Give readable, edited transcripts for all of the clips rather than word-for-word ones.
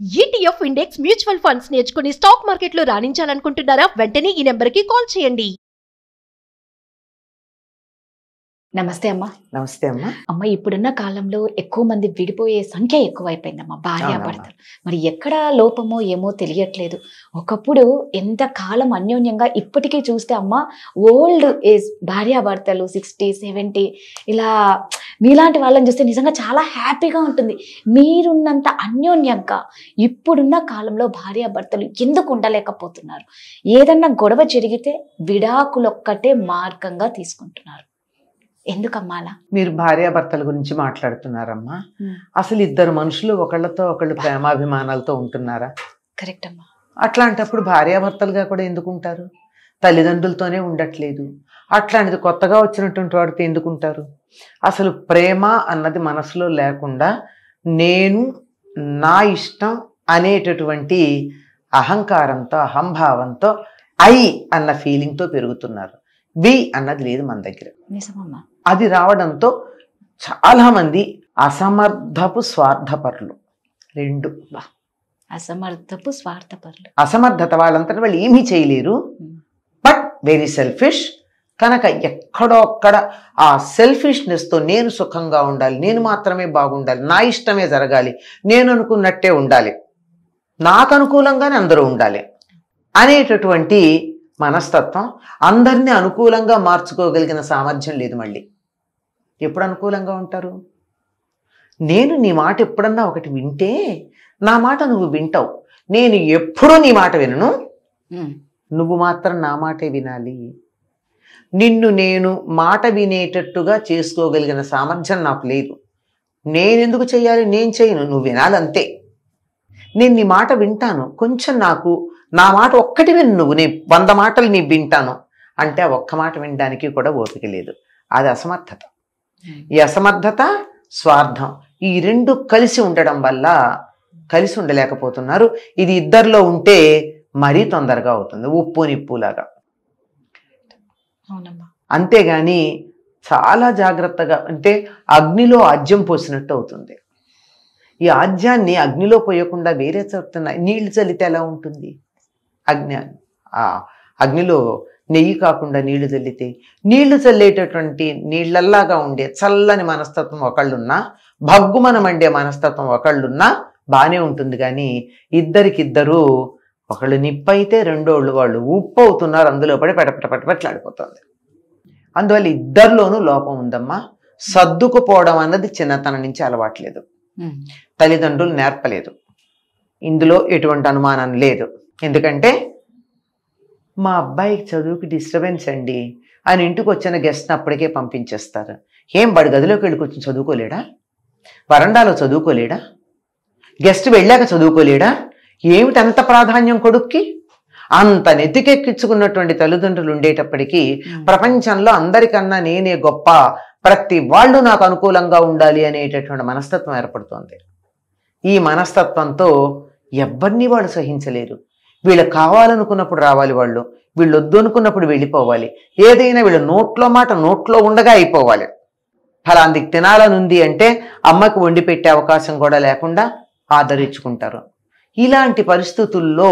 ETF index mutual funds నేర్చుకుని stock మార్కెట్లో రాణించాలనుకుంటున్నారా? వెంటనే ఈ నెంబర్కి కాల్ చేయండి. నమస్తే అమ్మా. నమస్తే అమ్మా. అమ్మ, ఇప్పుడున్న కాలంలో ఎక్కువ మంది విడిపోయే సంఖ్య ఎక్కువైపోయిందమ్మా, భార్యాభర్తలు. మరి ఎక్కడ లోపమో ఏమో తెలియట్లేదు. ఒకప్పుడు ఎంత కాలం అన్యోన్యంగా, ఇప్పటికీ చూస్తే అమ్మ ఓల్డ్ ఏజ్ భార్యాభర్తలు 60, 70 ఇలా మీలాంటి వాళ్ళని చూస్తే నిజంగా చాలా హ్యాపీగా ఉంటుంది. మీరున్నంత అన్యోన్యంగా ఇప్పుడున్న కాలంలో భార్యాభర్తలు ఎందుకు ఉండలేకపోతున్నారు? ఏదన్నా గొడవ జరిగితే విడాకులొక్కటే మార్గంగా తీసుకుంటున్నారు. ఎందుకమ్మా అలా? మీరు భార్యాభర్తల గురించి మాట్లాడుతున్నారమ్మా. అసలు ఇద్దరు మనుషులు ఒకళ్ళతో ఒకళ్ళు ప్రేమాభిమానాలతో ఉంటున్నారా? కరెక్ట్ అమ్మా. అట్లాంటప్పుడు భార్యాభర్తలుగా కూడా ఎందుకు ఉంటారు? తల్లిదండ్రులతోనే ఉండట్లేదు, అట్లాంటిది కొత్తగా వచ్చినటువంటి వాడితో ఎందుకుంటారు? అసలు ప్రేమ అన్నది మనసులో లేకుండా నేను నా ఇష్టం అనేటటువంటి అహంకారంతో, అహంభావంతో అన్న ఫీలింగ్తో పెరుగుతున్నారు. వి అన్నది లేదు మన దగ్గర. నిజమమ్మా. అది రావడంతో చాలా మంది అసమర్థపు స్వార్థపరులు. రెండు అసమర్థపు స్వార్థపరులు. అసమర్థత వాళ్ళంతా వాళ్ళు ఏమీ చేయలేరు, బట్ వెరీ సెల్ఫిష్. కనుక ఎక్కడో అక్కడ ఆ సెల్ఫిష్నెస్తో నేను సుఖంగా ఉండాలి, నేను మాత్రమే బాగుండాలి, నా ఇష్టమే జరగాలి, నేను అనుకున్నట్టే ఉండాలి, నాకు అనుకూలంగానే అందరూ ఉండాలి అనేటటువంటి మనస్తత్వం. అందరినీ అనుకూలంగా మార్చుకోగలిగిన సామర్థ్యం లేదు. మళ్ళీ ఎప్పుడు అనుకూలంగా ఉంటారు? నేను నీ మాట ఎప్పుడన్నా ఒకటి వింటే నా మాట నువ్వు వింటావు, నేను ఎప్పుడూ నీ మాట వినను, నువ్వు మాత్రం నా మాటే వినాలి. నిన్ను నేను మాట వినేటట్టుగా చేసుకోగలిగిన సామర్థ్యం నాకు లేదు. నేనెందుకు చెయ్యాలి? నేను చేయను, నువ్వు వినాలంతే. నేను నీ మాట వింటాను, కొంచెం నాకు నా మాట ఒక్కటి విను, నువ్వు నీ 100 మాటలు నీ వింటాను అంటే ఆ ఒక్క మాట వినడానికి కూడా ఓపిక లేదు. అది అసమర్థత. ఈ అసమర్థత, స్వార్థం, ఈ రెండు కలిసి ఉండడం వల్ల కలిసి ఉండలేకపోతున్నారు. ఇది ఇద్దరిలో ఉంటే మరీ తొందరగా అవుతుంది, ఉప్పు నిప్పులాగా. అంతేగాని చాలా జాగ్రత్తగా అంటే అగ్నిలో ఆజ్యం పోసినట్టు అవుతుంది. ఈ ఆజ్యాన్ని అగ్నిలో పోయకుండా వేరే చోట నీళ్లు చల్లితే ఎలా ఉంటుంది? అగ్నిలో నెయ్యి కాకుండా నీళ్లు చల్లితే, నీళ్లు చల్లేటటువంటి నీళ్లల్లాగా ఉండే చల్లని మనస్తత్వం ఒకళ్ళున్నా, భగ్గుమన మండే మనస్తత్వం ఒకళ్ళున్నా బాగానే ఉంటుంది. కానీ ఇద్దరికిద్దరు ఒకళ్ళు నిప్పు అయితే రెండోళ్ళు వాళ్ళు ఉప్పు అవుతున్నారు, అందులో పడి పటపటపటపట్లాడిపోతుంది. అందువల్ల ఇద్దరిలోనూ లోపం ఉందమ్మా. సర్దుకుపోవడం అన్నది చిన్నతనం నుంచి అలవాట్లేదు, తల్లిదండ్రులు నేర్పలేదు. ఇందులో ఎటువంటి అనుమానం లేదు. ఎందుకంటే మా అబ్బాయికి చదువుకి డిస్టర్బెన్స్ అండి అని ఇంటికి వచ్చిన గెస్ట్ని అప్పటికే పంపించేస్తారు. ఏం బడి గదిలోకి వెళ్ళి కూర్చొని చదువుకోలేడా? వరండాలో చదువుకోలేడా? గెస్ట్ వెళ్ళాక చదువుకోలేడా? ఏమిటి అంత ప్రాధాన్యం కొడుక్కి? అంత నెత్తికెక్కించుకున్నటువంటి తల్లిదండ్రులు ఉండేటప్పటికీ ప్రపంచంలో అందరికన్నా నేనే గొప్ప, ప్రతి వాళ్ళు నాకు అనుకూలంగా ఉండాలి అనేటటువంటి మనస్తత్వం ఏర్పడుతోంది. ఈ మనస్తత్వంతో ఎవరిని వాళ్ళు సహించలేరు. వీళ్ళు కావాలనుకున్నప్పుడు రావాలి, వీళ్ళు వద్దు అనుకున్నప్పుడు వెళ్ళిపోవాలి. ఏదైనా వీళ్ళ నోట్లో మాట నోట్లో ఉండగా అయిపోవాలి. ఫలాందికి తినాలనుంది అంటే అమ్మకి వండి పెట్టే అవకాశం కూడా లేకుండా ఆదరించుకుంటారు. ఇలాంటి పరిస్థితుల్లో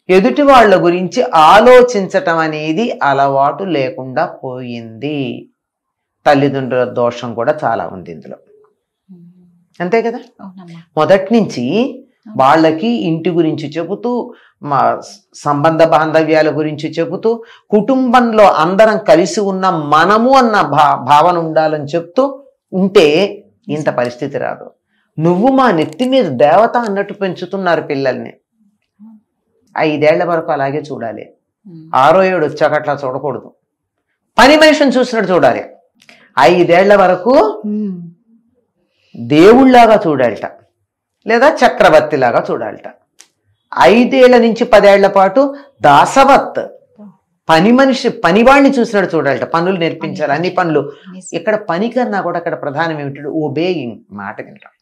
ఎదుటి వాళ్ళ గురించి ఆలోచించటం అనేది అలవాటు లేకుండా పోయింది. తల్లిదండ్రుల దోషం కూడా చాలా ఉంది ఇందులో, అంతే కదా. మొదటి నుంచి వాళ్ళకి ఇంటి గురించి చెబుతూ, మా సంబంధ బాంధవ్యాల గురించి చెబుతూ, కుటుంబంలో అందరం కలిసి ఉన్న మనము అన్న భావన ఉండాలని చెప్తూ ఉంటే ఇంత పరిస్థితి రాదు. నువ్వు మా నెత్తి మీద దేవత అన్నట్టు పెంచుతున్నారు పిల్లల్ని. 5 ఏళ్ల వరకు అలాగే చూడాలి, 6వ ఏడు వచ్చాక అట్లా చూడకూడదు. పని మనిషిని చూసినట్టు చూడాలి. 5 ఏళ్ల వరకు దేవుళ్లాగా చూడాలట, లేదా చక్రవర్తిలాగా చూడాలట. 5 ఏళ్ల నుంచి 10 ఏళ్ల పాటు దాసవత్, పని మనిషి, పనివాడిని చూసినట్టు చూడాలట. పనులు నేర్పించాలి, అన్ని పనులు. ఇక్కడ పని కన్నా కూడా అక్కడ ప్రధానం ఏమిటి? ఒబేయింగ్, మాట వినటం,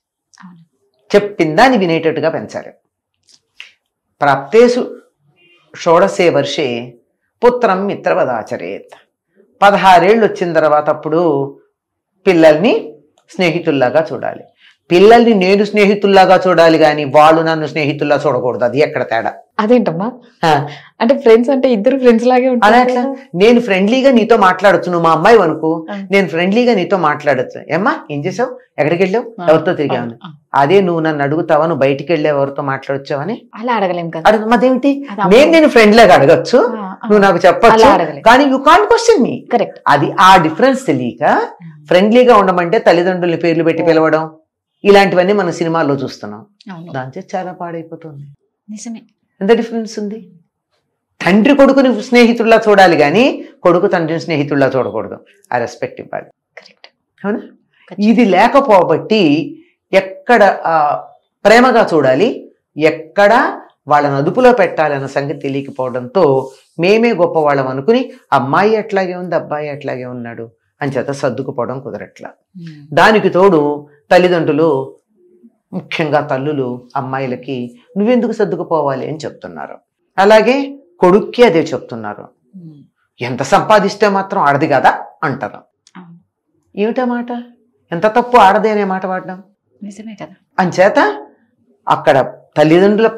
చెప్పిందాన్ని వినేటట్టుగా పెంచాలి. ప్రాప్తేషు షోడశే వర్షే పుత్రం మిత్రవదాచరేత్. 16 ఏళ్ళు వచ్చిన తర్వాత అప్పుడు పిల్లల్ని స్నేహితుల్లాగా చూడాలి. పిల్లల్ని నేను స్నేహితుల్లాగా చూడాలి కానీ వాళ్ళు నన్ను స్నేహితుల్లా చూడకూడదు. అది ఎక్కడ తేడా? అదేంటమ్మా, ఆ, అంటే ఫ్రెండ్స్ అంటే ఇద్దరు ఫ్రెండ్స్ లాగే అలా ఉంటారు ఎట్లా? కదా? నేను ఫ్రెండ్లీగా నీతో మాట్లాడొచ్చు, నువ్వు మా అమ్మాయి అనుకో, ఆ. నేను ఫ్రెండ్లీగా నీతో మాట్లాడొచ్చు. ఏమ్మా ఏం చేసావు, ఎక్కడికి వెళ్ళావు, ఆ. ఎవరితో తిరిగావు. ఆ. అదే నువ్వు నన్ను అడుగుతావా, నువ్వు బయటికి వెళ్ళావు ఎవరితో మాట్లాడొచ్చావని అలా అడగలేం కదా. అడుగు. మదేమిటి, అది నేను ఫ్రెండ్ లాగా అడగచ్చు, నువ్వు నాకు చెప్పొచ్చు, అలా అడగలేం. కానీ you can't question me. Correct. అది ఆ డిఫరెన్స్ తెలియక ఫ్రెండ్లీగా ఉండమంటే తల్లిదండ్రుల్ని పేర్లు పెట్టి పిలవడం, ఇలాంటివన్నీ మనం సినిమాల్లో చూస్తున్నాం. అవును, దాంతో చాలా పాడైపోతుంది. నిజమే. ఎంత డిఫరెన్స్ ఉంది. తండ్రి కొడుకుని స్నేహితుల్లా చూడాలి కానీ కొడుకు తండ్రిని స్నేహితుల్లా చూడకూడదు. ఆ రెస్పెక్ట్ ఇవ్వాలి. కరెక్ట్. అవునా? ఇది లేకపోబట్టి ఎక్కడ ప్రేమగా చూడాలి, ఎక్కడ వాళ్ళని అదుపులో పెట్టాలన్న సంగతి తెలియకపోవడంతో మేమే గొప్పవాళ్ళం అనుకుని అమ్మాయి అట్లాగే ఉంది, అబ్బాయి అట్లాగే ఉన్నాడు అని చేత సర్దుకుపోవడం కుదరట్లా. దానికి తోడు తల్లిదండ్రులు, ముఖ్యంగా తల్లులు అమ్మాయిలకి నువ్వెందుకు సర్దుకుపోవాలి అని చెప్తున్నారు. అలాగే కొడుక్కి అదే చెప్తున్నారు. ఎంత సంపాదిస్తే మాత్రం ఆడది కదా అంటారు. ఏమిటా మాట? ఎంత తప్పు ఆడది అనే మాట వాడడం. నిజమే కదా. అంచేత అక్కడ తల్లిదండ్రుల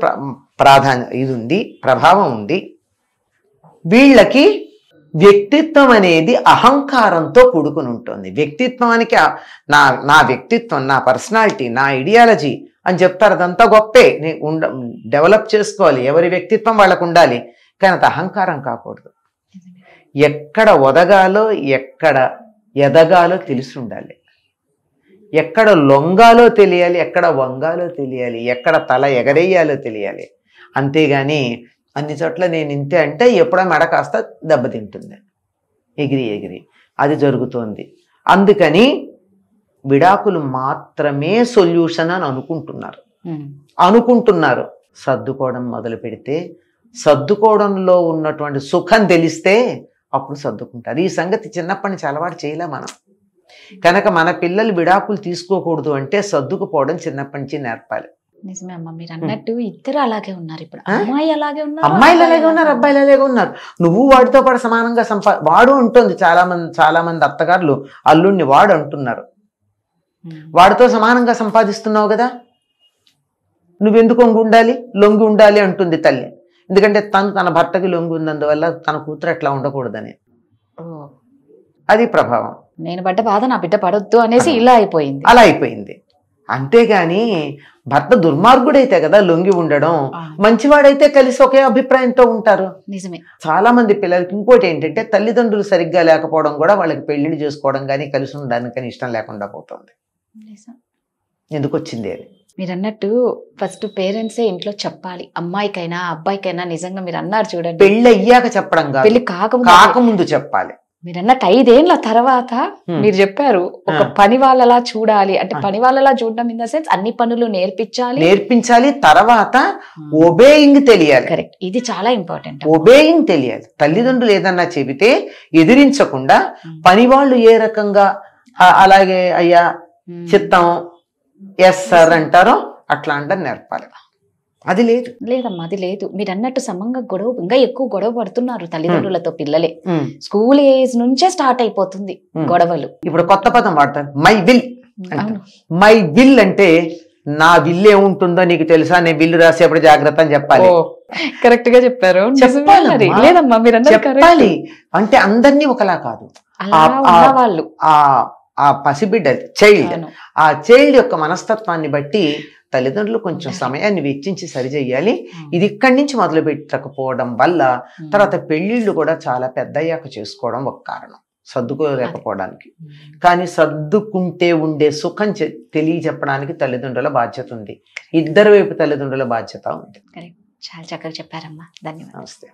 ప్రాధాన్యత ఇది ఉంది, ప్రభావం ఉంది. వీళ్ళకి వ్యక్తిత్వం అనేది అహంకారంతో కూడుకుని ఉంటుంది. వ్యక్తిత్వానికి నా వ్యక్తిత్వం, నా పర్సనాలిటీ, నా ఐడియాలజీ అని చెప్తారు. అదంతా గొప్పే, డెవలప్ చేసుకోవాలి, ఎవరి వ్యక్తిత్వం వాళ్ళకు ఉండాలి, కానీ అది అహంకారం కాకూడదు. ఎక్కడ ఒదగాలో ఎక్కడ ఎదగాలో తెలిసి ఉండాలి, ఎక్కడ లొంగాలో తెలియాలి, ఎక్కడ వంగాలో తెలియాలి, ఎక్కడ తల ఎగరేయాలో తెలియాలి. అంతేగాని అన్ని చోట్ల నేను ఇంతే అంటే ఎప్పుడో మెడ కాస్త దెబ్బతింటుంది, ఎగిరి అది జరుగుతోంది. అందుకని విడాకులు మాత్రమే సొల్యూషన్ అని అనుకుంటున్నారు. సర్దుకోవడం మొదలు పెడితే, సర్దుకోవడంలో ఉన్నటువంటి సుఖం తెలిస్తే అప్పుడు సర్దుకుంటారు. ఈ సంగతి చిన్నప్పటి నుంచి అలవాటు చేయలే మనం. కనుక మన పిల్లలు విడాకులు తీసుకోకూడదు అంటే సర్దుకుపోవడం చిన్నప్పటి నుంచి నేర్పాలి. నిజమే అమ్మ, మీరు అన్నట్టు ఇద్దరు అలాగే ఉన్నారు. ఇప్పుడు అమ్మాయి అలాగే ఉన్నారు, అమ్మాయిలు అలాగే ఉన్నారు, అబ్బాయిలు అలాగే ఉన్నారు. నువ్వు వాడితో పాటు సమానంగా వాడు ఉంటుంది. చాలా మంది అత్తగారులు అల్లుడిని వాడు అంటున్నారు. వాడితో సమానంగా సంపాదిస్తున్నావు కదా, నువ్వెందుకు లొంగి ఉండాలి అంటుంది తల్లి. ఎందుకంటే తన భర్తకి లొంగి ఉన్నందువల్ల తన కూతురు అట్లా ఉండకూడదని. అది ప్రభావం. నేను పడ్డ బాధ నా బిడ్డ పడొద్దు అనేసి ఇలా అయిపోయింది. అలా అయిపోయింది. అంతేగాని భర్త దుర్మార్గుడైతే కదా లొంగి ఉండడం, మంచివాడైతే కలిసి ఒకే అభిప్రాయంతో ఉంటారు. నిజమే. చాలా మంది పిల్లలకి ఇంకోటి ఏంటంటే తల్లిదండ్రులు సరిగ్గా లేకపోవడం కూడా వాళ్ళకి పెళ్లిళ్ళు చేసుకోవడం కానీ కలిసి ఉండడానికి కానీ ఇష్టం లేకుండా పోతుంది. ఎందుకు వచ్చింది అది? మీరు అన్నట్టు ఫస్ట్ పేరెంట్సే ఇంట్లో చెప్పాలి, అమ్మాయికైనా అబ్బాయికైనా. నిజంగా మీరు అన్నారు చూడండి, పెళ్లి అయ్యాక చెప్పడం కాదు, పెళ్లి కాకముందు చెప్పాలి. మీరు అన్నట్టు 5 ఏళ్ల తర్వాత మీరు చెప్పారు ఒక పని వాళ్ళలా చూడాలి అంటే, పని వాళ్ళలా చూడడం ఇన్ ద సెన్స్ అన్ని పనులు నేర్పించాలి. తర్వాత ఒబేయింగ్ తెలియాలి. కరెక్ట్, ఇది చాలా ఇంపార్టెంట్. ఒబేయింగ్ తెలియాలి. తల్లిదండ్రులు ఏదన్నా చెబితే ఎదిరించకుండా పని వాళ్ళు ఏ రకంగా అలాగే అయ్యా చిత్తం ఎస్ సార్ అంటారో అట్లా అంటే నేర్పాలి. అది లేదమ్మా, అది లేదు. మీరు అన్నట్టు సమంగా ఇంకా ఎక్కువ గొడవ పడుతున్నారు తల్లిదండ్రులతో పిల్లలే. స్కూల్ ఏజ్ నుంచే స్టార్ట్ అయిపోతుంది గొడవలు. ఇప్పుడు కొత్త పదం వాడతారు, మై విల్. మై విల్ అంటే నా విల్ ఏముంటుందో నీకు తెలుసా, నేను విల్లు రాసేప్పుడు జాగ్రత్త అని చెప్పాలి. కరెక్ట్ గా చెప్పారు. లేదమ్మా మీరు చెప్పాలి. అంటే అందరినీ ఒకలా కాదు, వాళ్ళు ఆ పసిబిడ్డ చైల్డ్ యొక్క మనస్తత్వాన్ని బట్టి తల్లిదండ్రులు కొంచెం సమయాన్ని వెచ్చించి సరిచేయాలి. ఇది ఇక్కడి నుంచి మొదలు పెట్టకపోవడం వల్ల తర్వాత పెళ్లిళ్ళు కూడా చాలా పెద్దయ్యాక చేసుకోవడం ఒక కారణం, సర్దుకోలేకపోవడానికి. కానీ సర్దుకుంటే ఉండే సుఖం తెలియజెప్పడానికి తల్లిదండ్రుల బాధ్యత ఉంది, ఇద్దరు వైపు తల్లిదండ్రుల బాధ్యత ఉంది. చాలా చక్కగా చెప్పారమ్మా, ధన్యవాదాలు. నమస్తే.